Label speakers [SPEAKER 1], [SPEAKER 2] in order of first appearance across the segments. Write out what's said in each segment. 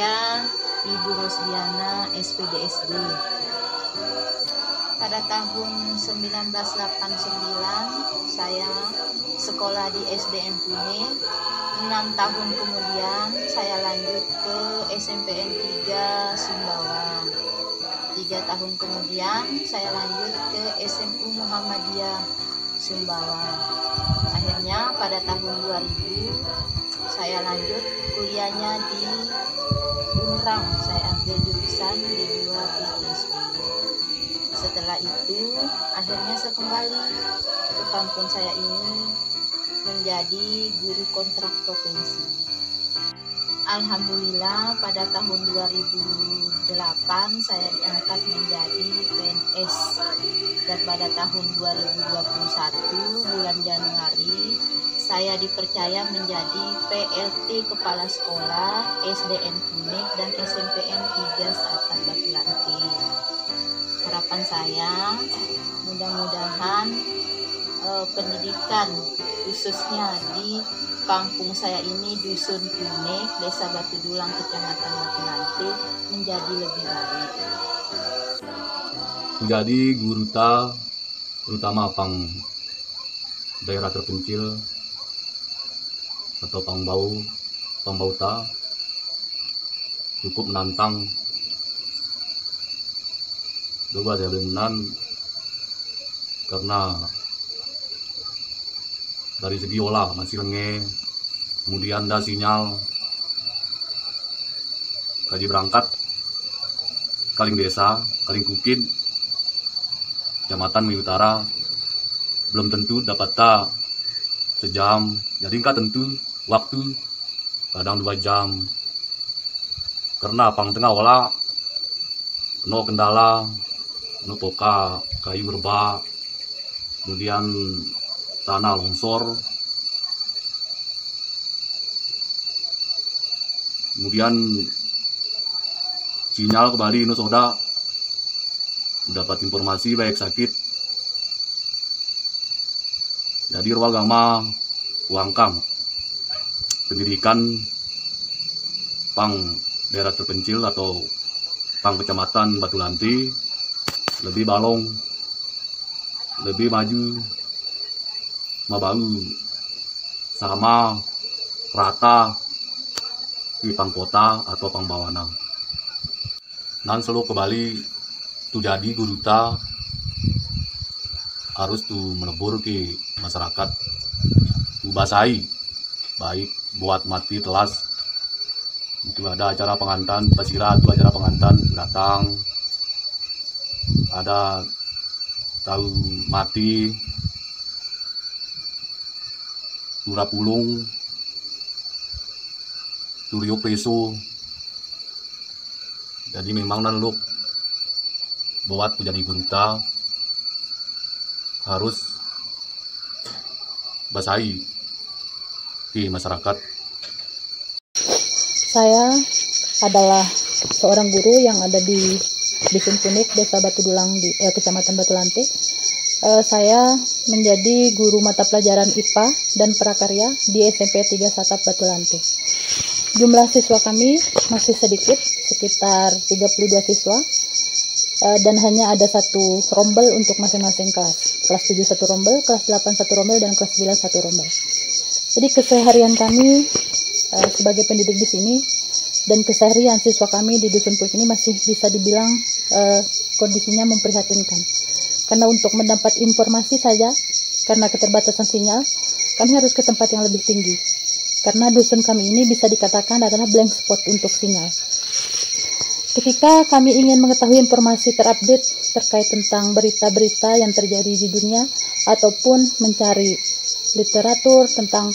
[SPEAKER 1] Saya Ibu Rosdiana, SPDSD. Pada tahun 1989 saya sekolah di SDN Punik. 6 tahun kemudian saya lanjut ke SMPN 3 Sumbawa. 3 tahun kemudian saya lanjut ke SMU Muhammadiyah Sumbawa. Akhirnya pada tahun 2000 saya lanjut kuliahnya di Unrang. Saya ambil jurusan di 2 PGSD. Setelah itu akhirnya saya kembali ke kampung saya ini menjadi guru kontrak provinsi. Alhamdulillah pada tahun 2008 saya diangkat menjadi PNS, dan pada tahun 2021 bulan Januari saya dipercaya menjadi PLT Kepala Sekolah SDN Punik dan SMPN 3 Saatan Batulanti. Harapan saya mudah-mudahan pendidikan khususnya di kampung saya ini, Dusun Punik, Desa Batu Dulang, Kecamatan Batulanti, menjadi lebih baik.
[SPEAKER 2] Menjadi guru terutama pang daerah terpencil atau pambauta cukup menantang. Coba saya benar karena dari segi olah masih lenge, kemudian ada sinyal kaji berangkat Kaling Desa, Kaling Kukin, Kecamatan Melayu Utara, belum tentu dapat sejam, jadi nggak tentu waktu, kadang 2 jam, karena pang tengah olah no kendala, no poka kayu rebak, kemudian tanah longsor, kemudian sinyal kembali no soda, mendapat informasi baik sakit. Jadi Ruagama Uangkam pendidikan pang daerah terpencil atau pang kecamatan Batulanti lebih balong, lebih maju, mabalu, sama rata di pang kota atau pang bawana. Dan selalu kembali tu jadi guru harus tu menebur ke masyarakat, tu basahi baik buat mati telas. Itu ada acara pengantan pasira, itu acara pengantan datang, ada tahu mati Tura Pulung, Turio Peso. Jadi memang naluk buat menjadi gurita harus basahi di masyarakat.
[SPEAKER 3] Saya adalah seorang guru yang ada di Dusun Punik, Desa Batu Dulang, di Kecamatan Batulanti. Saya menjadi guru mata pelajaran IPA dan prakarya di SMP 3 Satap Batulanti. Jumlah siswa kami masih sedikit, sekitar 32 siswa, dan hanya ada 1 rombel untuk masing-masing kelas. Kelas 7 1 rombel, kelas 8 1 rombel, dan kelas 9 1 rombel. Jadi keseharian kami sebagai pendidik di sini dan keseharian siswa kami di Dusun Punik ini masih bisa dibilang kondisinya memprihatinkan. Karena untuk mendapat informasi saja, karena keterbatasan sinyal, kami harus ke tempat yang lebih tinggi. Karena dusun kami ini bisa dikatakan adalah blank spot untuk sinyal. Ketika kami ingin mengetahui informasi terupdate terkait tentang berita-berita yang terjadi di dunia, ataupun mencari literatur tentang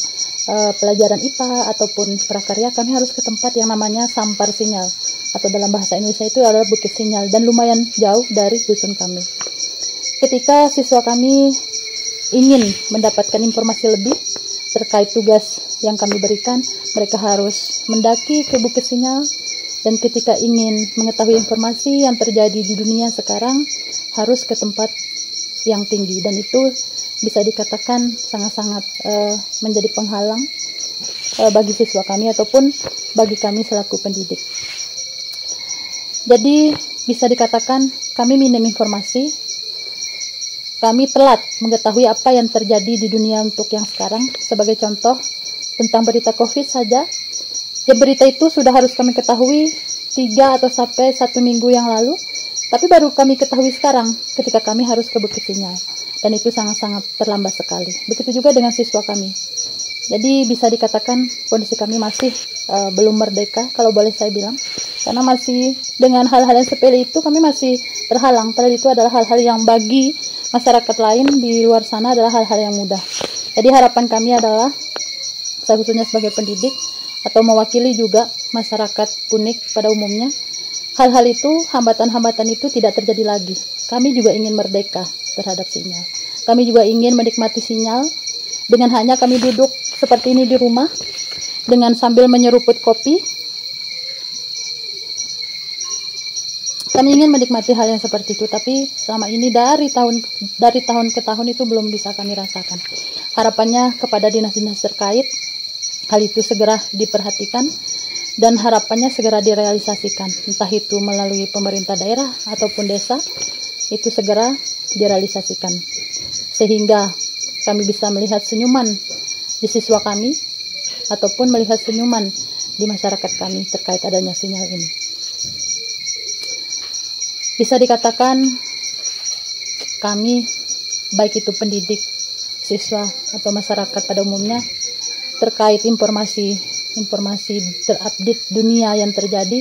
[SPEAKER 3] pelajaran IPA ataupun prakarya, kami harus ke tempat yang namanya sampar sinyal, atau dalam bahasa Indonesia itu adalah bukit sinyal, dan lumayan jauh dari dusun kami. Ketika siswa kami ingin mendapatkan informasi lebih terkait tugas yang kami berikan, mereka harus mendaki ke bukit sinyal, dan ketika ingin mengetahui informasi yang terjadi di dunia sekarang, harus ke tempat yang tinggi, dan itu bisa dikatakan sangat-sangat menjadi penghalang bagi siswa kami ataupun bagi kami selaku pendidik. Jadi bisa dikatakan kami minim informasi, kami telat mengetahui apa yang terjadi di dunia untuk yang sekarang. Sebagai contoh, tentang berita COVID saja, ya berita itu sudah harus kami ketahui 3 atau sampai 1 minggu yang lalu, tapi baru kami ketahui sekarang ketika kami harus ke Bukit Sinyal. Dan itu sangat-sangat terlambat sekali. Begitu juga dengan siswa kami. Jadi bisa dikatakan kondisi kami masih belum merdeka, kalau boleh saya bilang. Karena masih dengan hal-hal yang sepele itu kami masih terhalang. Padahal itu adalah hal-hal yang bagi masyarakat lain di luar sana adalah hal-hal yang mudah. Jadi harapan kami adalah, saya khususnya sebagai pendidik atau mewakili juga masyarakat Punik pada umumnya, hal-hal itu, hambatan-hambatan itu tidak terjadi lagi. Kami juga ingin merdeka terhadap sinyal. Kami juga ingin menikmati sinyal dengan hanya kami duduk seperti ini di rumah, dengan sambil menyeruput kopi. Kami ingin menikmati hal yang seperti itu, tapi selama ini dari tahun ke tahun itu belum bisa kami rasakan. Harapannya kepada dinas-dinas terkait, hal itu segera diperhatikan dan harapannya segera direalisasikan, entah itu melalui pemerintah daerah ataupun desa, itu segera direalisasikan sehingga kami bisa melihat senyuman di siswa kami ataupun melihat senyuman di masyarakat kami terkait adanya sinyal ini. Bisa dikatakan kami, baik itu pendidik, siswa atau masyarakat pada umumnya, terkait informasi terupdate dunia yang terjadi,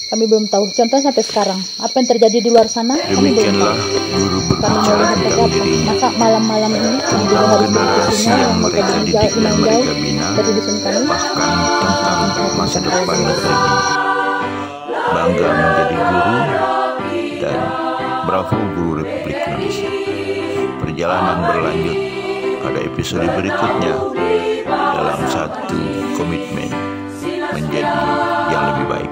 [SPEAKER 3] kami belum tahu. Contoh sampai sekarang, apa yang terjadi di luar sana, kami belum tahu.
[SPEAKER 4] Guru
[SPEAKER 3] Kami
[SPEAKER 4] berbicara
[SPEAKER 3] melihat
[SPEAKER 4] tentang
[SPEAKER 3] apa,
[SPEAKER 4] dirinya,
[SPEAKER 3] masa malam-malam ini kami juga
[SPEAKER 4] tentang
[SPEAKER 3] harus
[SPEAKER 4] generasi
[SPEAKER 3] berbicara
[SPEAKER 4] yang mereka didik dan mereka bina,
[SPEAKER 3] dari dusun kami.
[SPEAKER 4] bahkan tentang masa depan negeri ini. Bangga menjadi guru dan bravo Guru Republik Indonesia. Perjalanan berlanjut pada episode berikutnya dalam satu komitmen menjadi yang lebih baik.